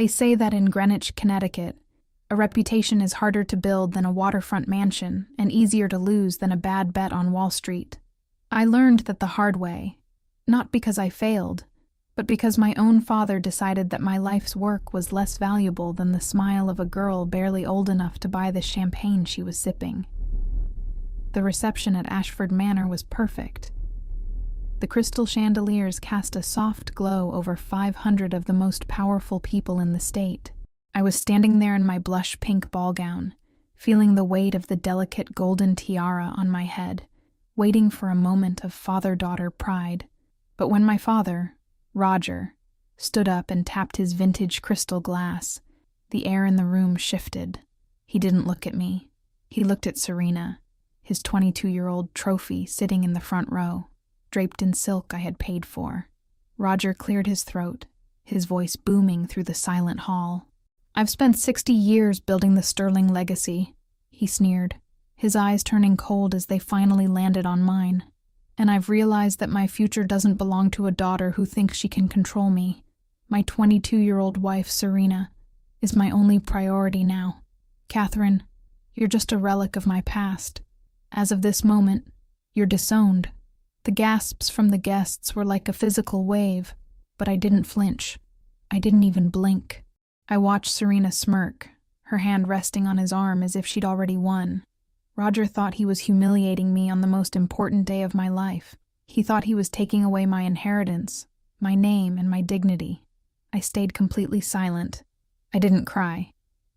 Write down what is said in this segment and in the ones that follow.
They say that in Greenwich, Connecticut, a reputation is harder to build than a waterfront mansion and easier to lose than a bad bet on Wall Street. I learned that the hard way, not because I failed, but because my own father decided that my life's work was less valuable than the smile of a girl barely old enough to buy the champagne she was sipping. The reception at Ashford Manor was perfect. The crystal chandeliers cast a soft glow over 500 of the most powerful people in the state. I was standing there in my blush pink ball gown, feeling the weight of the delicate golden tiara on my head, waiting for a moment of father-daughter pride. But when my father, Roger, stood up and tapped his vintage crystal glass, the air in the room shifted. He didn't look at me. He looked at Serena, his 22-year-old trophy sitting in the front row, draped in silk I had paid for. Roger cleared his throat, his voice booming through the silent hall. "I've spent 60 years building the Sterling legacy," he sneered, his eyes turning cold as they finally landed on mine. "And I've realized that my future doesn't belong to a daughter who thinks she can control me. My 22-year-old wife, Serena, is my only priority now. Catherine, you're just a relic of my past. As of this moment, you're disowned." The gasps from the guests were like a physical wave, but I didn't flinch. I didn't even blink. I watched Serena smirk, her hand resting on his arm as if she'd already won. Roger thought he was humiliating me on the most important day of my life. He thought he was taking away my inheritance, my name, and my dignity. I stayed completely silent. I didn't cry.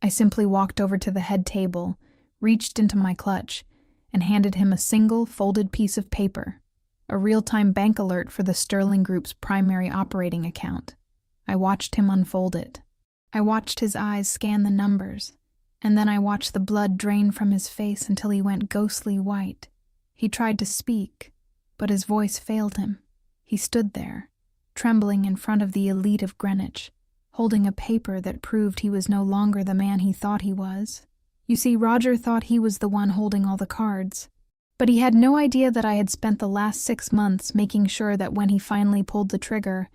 I simply walked over to the head table, reached into my clutch, and handed him a single folded piece of paper, a real-time bank alert for the Sterling Group's primary operating account. I watched him unfold it. I watched his eyes scan the numbers, and then I watched the blood drain from his face until he went ghostly white. He tried to speak, but his voice failed him. He stood there, trembling in front of the elite of Greenwich, holding a paper that proved he was no longer the man he thought he was. You see, Roger thought he was the one holding all the cards, but he had no idea that I had spent the last 6 months making sure that when he finally pulled the trigger,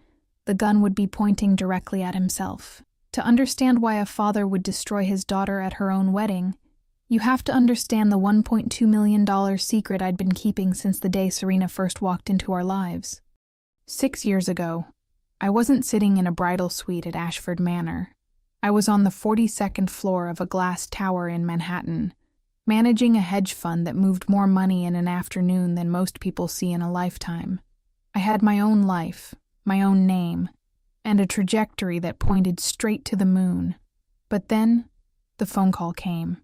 the gun would be pointing directly at himself. To understand why a father would destroy his daughter at her own wedding, you have to understand the $1.2 million secret I'd been keeping since the day Serena first walked into our lives. 6 years ago, I wasn't sitting in a bridal suite at Ashford Manor. I was on the 42nd floor of a glass tower in Manhattan, managing a hedge fund that moved more money in an afternoon than most people see in a lifetime. I had my own life, my own name, and a trajectory that pointed straight to the moon. But then, the phone call came.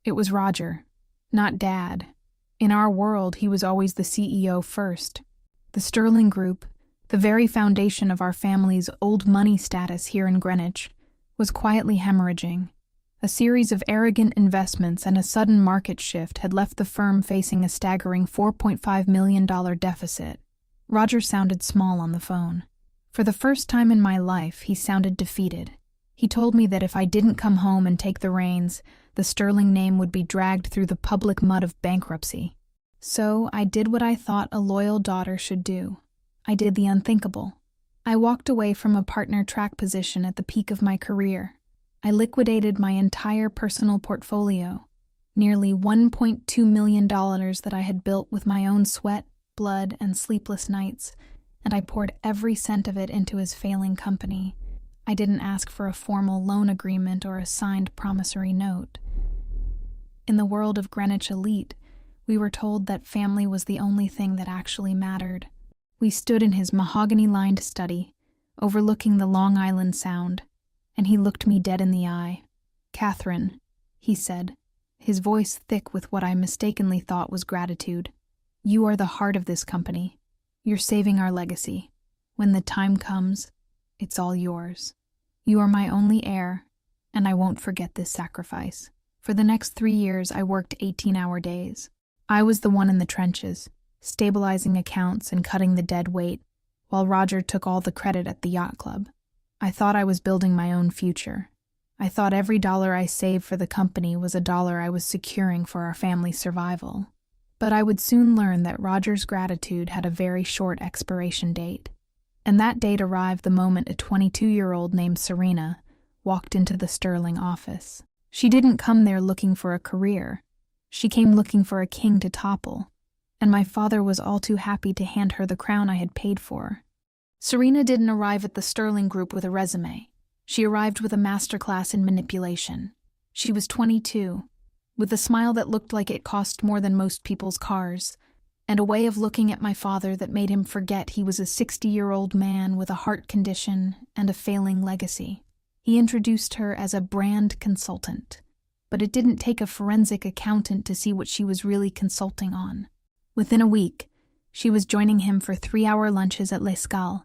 It was Roger, not Dad. In our world, he was always the CEO first. The Sterling Group, the very foundation of our family's old money status here in Greenwich, was quietly hemorrhaging. A series of arrogant investments and a sudden market shift had left the firm facing a staggering $4.5 million deficit. Roger sounded small on the phone. For the first time in my life, he sounded defeated. He told me that if I didn't come home and take the reins, the Sterling name would be dragged through the public mud of bankruptcy. So I did what I thought a loyal daughter should do. I did the unthinkable. I walked away from a partner track position at the peak of my career. I liquidated my entire personal portfolio, nearly $1.2 million that I had built with my own sweat, blood, and sleepless nights, and I poured every cent of it into his failing company. I didn't ask for a formal loan agreement or a signed promissory note. In the world of Greenwich elite, we were told that family was the only thing that actually mattered. We stood in his mahogany-lined study, overlooking the Long Island Sound, and he looked me dead in the eye. "Catherine," he said, his voice thick with what I mistakenly thought was gratitude, "you are the heart of this company. You're saving our legacy. When the time comes, it's all yours. You are my only heir, and I won't forget this sacrifice." For the next 3 years, I worked 18-hour days. I was the one in the trenches, stabilizing accounts and cutting the dead weight, while Roger took all the credit at the yacht club. I thought I was building my own future. I thought every dollar I saved for the company was a dollar I was securing for our family's survival. But I would soon learn that Roger's gratitude had a very short expiration date. And that date arrived the moment a 22-year-old named Serena walked into the Sterling office. She didn't come there looking for a career. She came looking for a king to topple, and my father was all too happy to hand her the crown I had paid for. Serena didn't arrive at the Sterling Group with a resume. She arrived with a masterclass in manipulation. She was 22, with a smile that looked like it cost more than most people's cars, and a way of looking at my father that made him forget he was a 60-year-old man with a heart condition and a failing legacy. He introduced her as a brand consultant, but it didn't take a forensic accountant to see what she was really consulting on. Within a week, she was joining him for 3-hour lunches at L'Escale,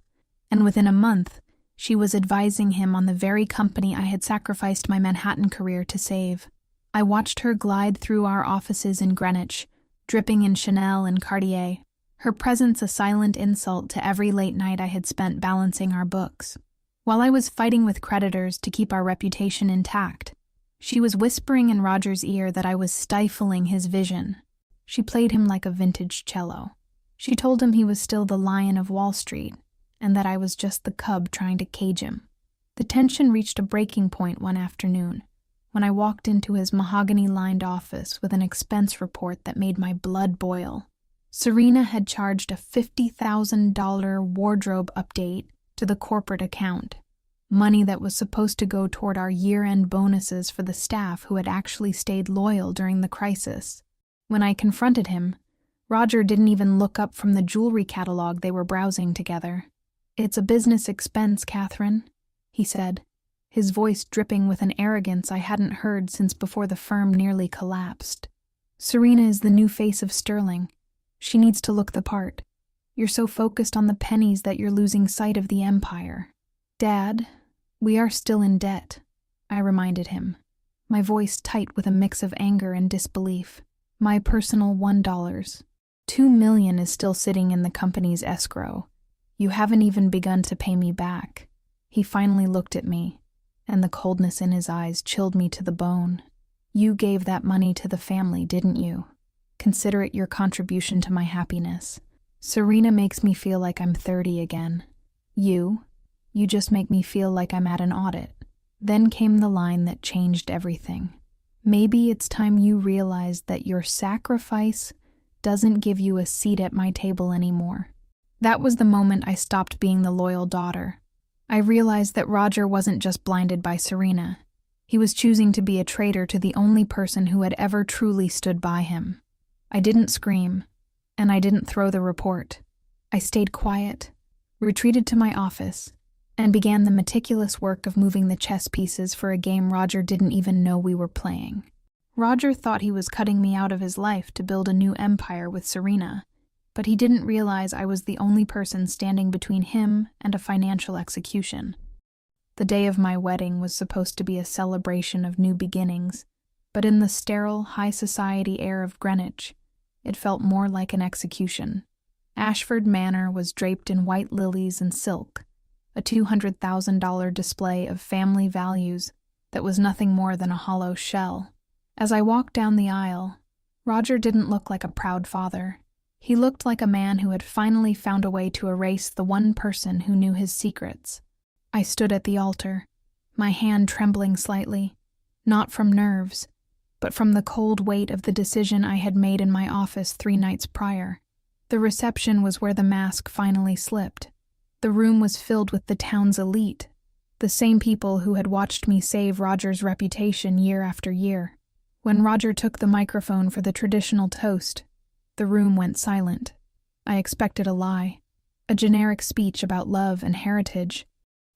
and within a month, she was advising him on the very company I had sacrificed my Manhattan career to save. I watched her glide through our offices in Greenwich, dripping in Chanel and Cartier, her presence a silent insult to every late night I had spent balancing our books. While I was fighting with creditors to keep our reputation intact, she was whispering in Roger's ear that I was stifling his vision. She played him like a vintage cello. She told him he was still the lion of Wall Street, and that I was just the cub trying to cage him. The tension reached a breaking point one afternoon, when I walked into his mahogany-lined office with an expense report that made my blood boil. Serena had charged a $50,000 wardrobe update to the corporate account, money that was supposed to go toward our year-end bonuses for the staff who had actually stayed loyal during the crisis. When I confronted him, Roger didn't even look up from the jewelry catalog they were browsing together. "It's a business expense, Catherine," he said, his voice dripping with an arrogance I hadn't heard since before the firm nearly collapsed. "Serena is the new face of Sterling. She needs to look the part. You're so focused on the pennies that you're losing sight of the empire." "Dad, we are still in debt," I reminded him, my voice tight with a mix of anger and disbelief. "My personal $1. $2 million is still sitting in the company's escrow. You haven't even begun to pay me back." He finally looked at me, and the coldness in his eyes chilled me to the bone. "You gave that money to the family, didn't you? Consider it your contribution to my happiness. Serena makes me feel like I'm 30 again. You just make me feel like I'm at an audit." Then came the line that changed everything. "Maybe it's time you realized that your sacrifice doesn't give you a seat at my table anymore." That was the moment I stopped being the loyal daughter. I realized that Roger wasn't just blinded by Serena. He was choosing to be a traitor to the only person who had ever truly stood by him. I didn't scream, and I didn't throw the report. I stayed quiet, retreated to my office, and began the meticulous work of moving the chess pieces for a game Roger didn't even know we were playing. Roger thought he was cutting me out of his life to build a new empire with Serena, but he didn't realize I was the only person standing between him and a financial execution. The day of my wedding was supposed to be a celebration of new beginnings, but in the sterile, high-society air of Greenwich, it felt more like an execution. Ashford Manor was draped in white lilies and silk, a $200,000 display of family values that was nothing more than a hollow shell. As I walked down the aisle, Roger didn't look like a proud father. He looked like a man who had finally found a way to erase the one person who knew his secrets. I stood at the altar, my hand trembling slightly, not from nerves, but from the cold weight of the decision I had made in my office 3 nights prior. The reception was where the mask finally slipped. The room was filled with the town's elite, the same people who had watched me save Roger's reputation year after year. When Roger took the microphone for the traditional toast, the room went silent. I expected a lie, a generic speech about love and heritage.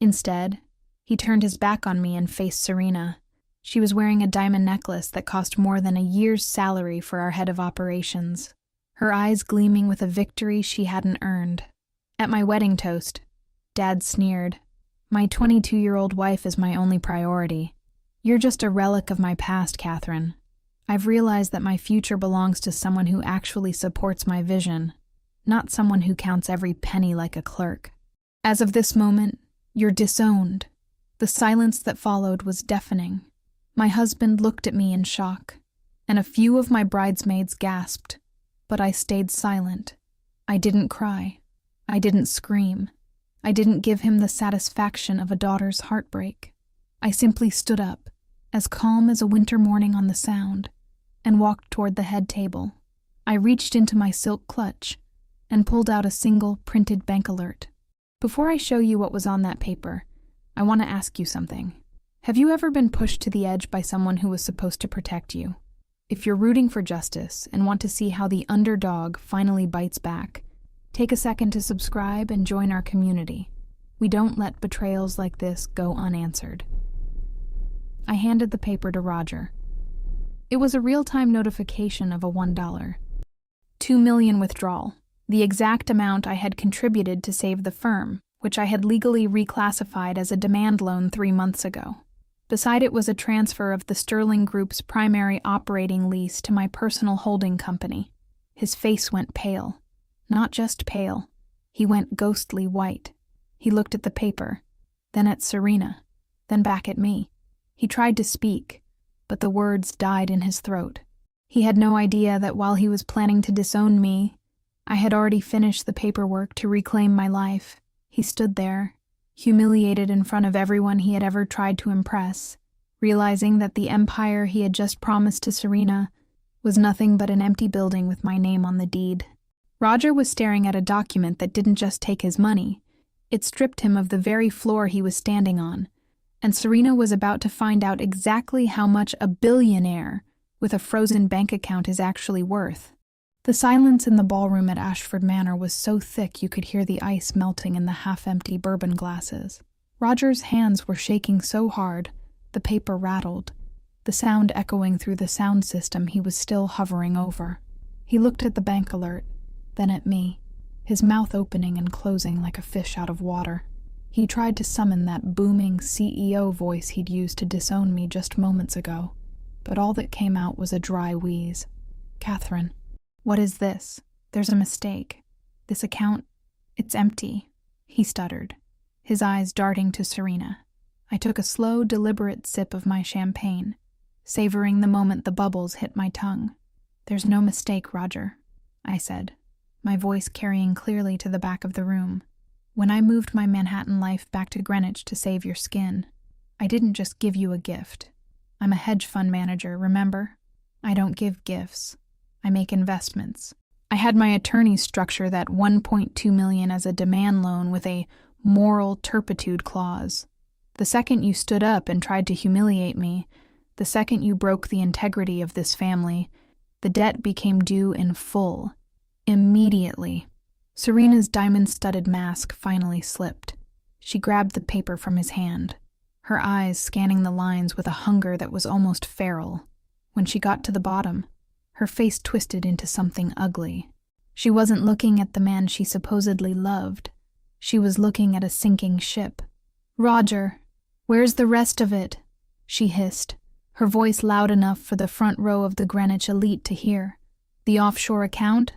Instead, he turned his back on me and faced Serena. She was wearing a diamond necklace that cost more than a year's salary for our head of operations, her eyes gleaming with a victory she hadn't earned. At my wedding toast, Dad sneered, "My 22-year-old wife is my only priority. You're just a relic of my past, Catherine. I've realized that my future belongs to someone who actually supports my vision, not someone who counts every penny like a clerk. As of this moment, you're disowned." The silence that followed was deafening. My husband looked at me in shock, and a few of my bridesmaids gasped, but I stayed silent. I didn't cry. I didn't scream. I didn't give him the satisfaction of a daughter's heartbreak. I simply stood up, as calm as a winter morning on the Sound, and walked toward the head table. I reached into my silk clutch and pulled out a single printed bank alert. Before I show you what was on that paper, I want to ask you something. Have you ever been pushed to the edge by someone who was supposed to protect you? If you're rooting for justice and want to see how the underdog finally bites back, take a second to subscribe and join our community. We don't let betrayals like this go unanswered. I handed the paper to Roger. It was a real-time notification of a $1. $2 million withdrawal, the exact amount I had contributed to save the firm, which I had legally reclassified as a demand loan 3 months ago. Beside it was a transfer of the Sterling Group's primary operating lease to my personal holding company. His face went pale. Not just pale. He went ghostly white. He looked at the paper, then at Serena, then back at me. He tried to speak, but the words died in his throat. He had no idea that while he was planning to disown me, I had already finished the paperwork to reclaim my life. He stood there, humiliated in front of everyone he had ever tried to impress, realizing that the empire he had just promised to Serena was nothing but an empty building with my name on the deed. Roger was staring at a document that didn't just take his money, it stripped him of the very floor he was standing on, and Serena was about to find out exactly how much a billionaire with a frozen bank account is actually worth. The silence in the ballroom at Ashford Manor was so thick you could hear the ice melting in the half-empty bourbon glasses. Roger's hands were shaking so hard, the paper rattled, the sound echoing through the sound system he was still hovering over. He looked at the bank alert, then at me, his mouth opening and closing like a fish out of water. He tried to summon that booming CEO voice he'd used to disown me just moments ago, but all that came out was a dry wheeze. "Catherine, what is this? There's a mistake. This account, it's empty," he stuttered, his eyes darting to Serena. I took a slow, deliberate sip of my champagne, savoring the moment the bubbles hit my tongue. "There's no mistake, Roger," I said, my voice carrying clearly to the back of the room. "When I moved my Manhattan life back to Greenwich to save your skin, I didn't just give you a gift. I'm a hedge fund manager, remember? I don't give gifts. I make investments. I had my attorneys structure that $1.2 million as a demand loan with a moral turpitude clause. The second you stood up and tried to humiliate me, the second you broke the integrity of this family, the debt became due in full. Immediately." Serena's diamond-studded mask finally slipped. She grabbed the paper from his hand, her eyes scanning the lines with a hunger that was almost feral. When she got to the bottom, her face twisted into something ugly. She wasn't looking at the man she supposedly loved. She was looking at a sinking ship. "Roger, where's the rest of it?" she hissed, her voice loud enough for the front row of the Greenwich elite to hear. "The offshore account?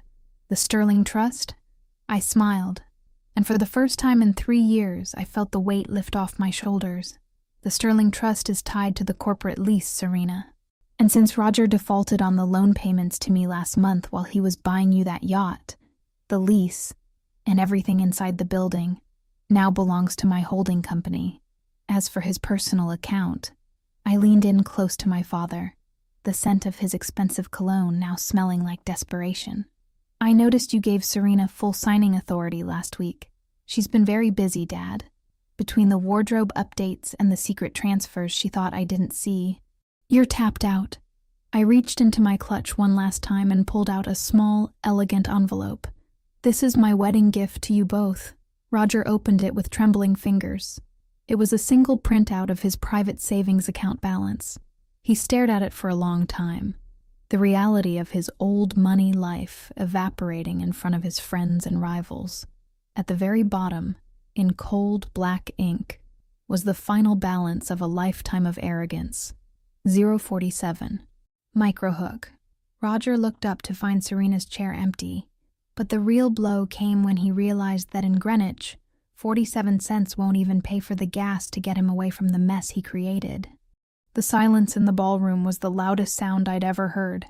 The Sterling Trust?" I smiled, and for the first time in 3 years I felt the weight lift off my shoulders. "The Sterling Trust is tied to the corporate lease, Serena. And since Roger defaulted on the loan payments to me last month while he was buying you that yacht, the lease, and everything inside the building, now belongs to my holding company. As for his personal account," I leaned in close to my father, the scent of his expensive cologne now smelling like desperation. "I noticed you gave Serena full signing authority last week. She's been very busy, Dad. Between the wardrobe updates and the secret transfers she thought I didn't see. You're tapped out." I reached into my clutch one last time and pulled out a small, elegant envelope. "This is my wedding gift to you both." Roger opened it with trembling fingers. It was a single printout of his private savings account balance. He stared at it for a long time, the reality of his old money life evaporating in front of his friends and rivals. At the very bottom, in cold black ink, was the final balance of a lifetime of arrogance. 047. Microhook. Roger looked up to find Serena's chair empty, but the real blow came when he realized that in Greenwich, 47 cents won't even pay for the gas to get him away from the mess he created. The silence in the ballroom was the loudest sound I'd ever heard.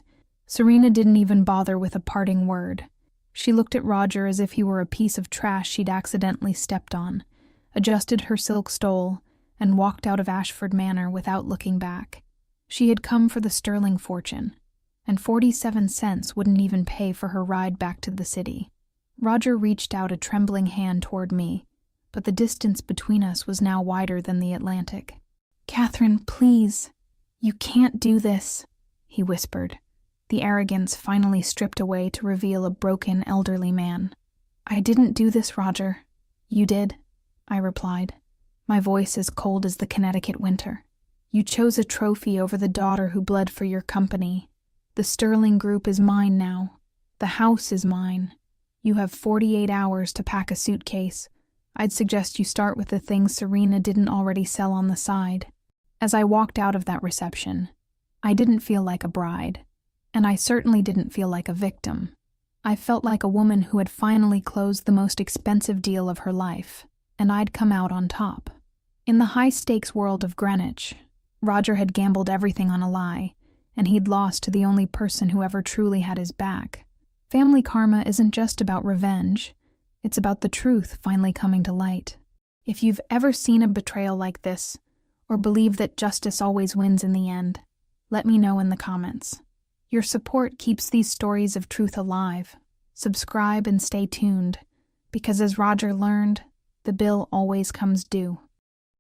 Serena didn't even bother with a parting word. She looked at Roger as if he were a piece of trash she'd accidentally stepped on, adjusted her silk stole, and walked out of Ashford Manor without looking back. She had come for the sterling fortune, and 47 cents wouldn't even pay for her ride back to the city. Roger reached out a trembling hand toward me, but the distance between us was now wider than the Atlantic. "Catherine, please. You can't do this," he whispered, the arrogance finally stripped away to reveal a broken, elderly man. "I didn't do this, Roger." "You did," I replied, my voice as cold as the Connecticut winter. "You chose a trophy over the daughter who bled for your company. The Sterling Group is mine now. The house is mine. You have 48 hours to pack a suitcase. I'd suggest you start with the things Serena didn't already sell on the side." As I walked out of that reception, I didn't feel like a bride, and I certainly didn't feel like a victim. I felt like a woman who had finally closed the most expensive deal of her life, and I'd come out on top. In the high-stakes world of Greenwich, Roger had gambled everything on a lie, and he'd lost to the only person who ever truly had his back. Family karma isn't just about revenge, it's about the truth finally coming to light. If you've ever seen a betrayal like this, or believe that justice always wins in the end, let me know in the comments. Your support keeps these stories of truth alive. Subscribe and stay tuned, because as Roger learned, the bill always comes due.